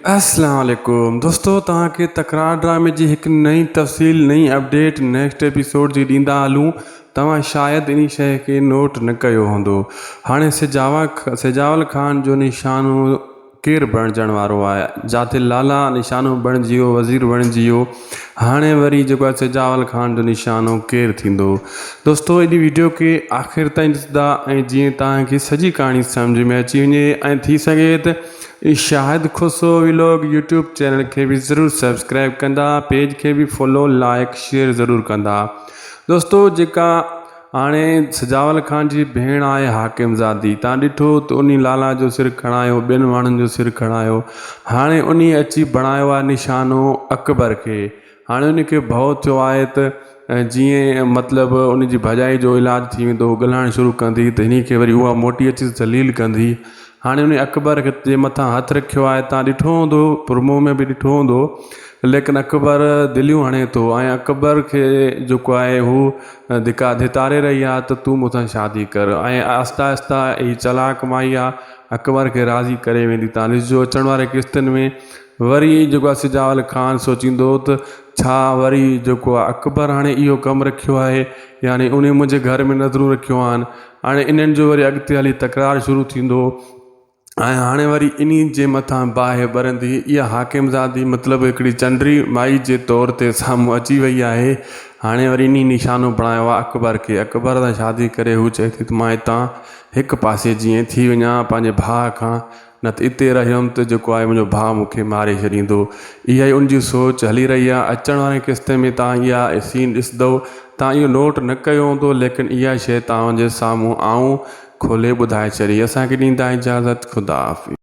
अस्सलाम वालेकुम दोस्तों, तव्हांखे तकरार ड्रामे जी हिकु नई तफ़सील, नई अपडेट नेक्स्ट एपिसोड जी ॾींदा हलूं। तव्हां शायदि इन शइ खे नोट न कयो हूंदो। हाणे सिजावल ख़ान जो निशानो केरु बणिजण वारो आहे। जिते लाला निशानो बणिजी वियो, वज़ीर बणिजी वियो, हाणे वरी जेको आहे सिजावल ख़ान जो निशानो केरु थींदो। दोस्तों, इन वीडियो खे आख़िर ताईं ॾिसंदा ऐं जीअं तव्हांखे सॼी कहाणी सम्झ में अची वञे ऐं थी सघे त शाहिद खुसो व्लॉग यूट्यूब चैनल के भी ज़रूर सब्सक्राइब कंदा, पेज के भी फॉलो लाइक शेयर ज़रूर कंदा। दोस्तों, जेका हाणे सिजावल ख़ान जी भेण आहे हाकिमज़ादी, तव्हां ॾिठो त उन लाला जो सिर खणायो, ॿियनि माण्हुनि जो सिर खणायो। हाणे उन अची बणायो आहे निशानो अकबर खे। हाणे उनखे भउ थियो आहे त जीअं मतिलबु उनजी भॼाई जो इलाजु थी वेंदो, ॻाल्हाइणु शुरू कंदी त हिन खे वरी उहा मोटी अची ज़लील कंदी। हाणे उन अकबर जे मथां हथु रखियो आहे, तव्हां ॾिठो हूंदो, प्रोमो में बि ॾिठो हूंदो। लेकिन अकबर दिलियूं हणे थो ऐं अकबर खे जेको आहे हू धितारे रही आहे त तूं मूंसां शादी कर। ऐं आहिस्ता आहिस्ता ही चलाक माई आहे, अकबर खे राज़ी करे वेंदी। तव्हां ॾिसिजो अचण वारे किस्तनि में वरी जेको आहे सिजावल ख़ान सोचींदो त छा वरी जेको आहे अकबर हाणे इहो कमु रखियो आहे, यानी उन मुंहिंजे घर में नज़रूं रखियो आहिनि। हाणे इन्हनि जो वरी अॻिते हली तकरार शुरू थींदो ऐं हाणे वरी इन जे मथां बाहि ॿरंदी। इहा हाकिमज़ादी मतिलबु हिकिड़ी चंडरी माई जे तौर ते साम्हूं अची वई आहे। हाणे वरी इन निशानो बणायो आहे अकबर खे। अकबर सां शादी करे हू चए थी त मां हितां हिकु पासे जीअं थी वञा पंहिंजे भाउ खां, न त हिते रहियमि त जेको आहे मुंहिंजो भाउ मूंखे मारे छॾींदो। इहा ई उनजी सोच हली रही आहे। अचण वारे किस्ते में तव्हां इहा सीन ॾिसंदव, तव्हां इहो नोट न कयो हूंदो, लेकिन इहा शइ तव्हांजे साम्हूं आऊं खोले ॿुधाए छॾी। असांखे ॾींदा इजाज़त, ख़ुदा हाफ़िज़।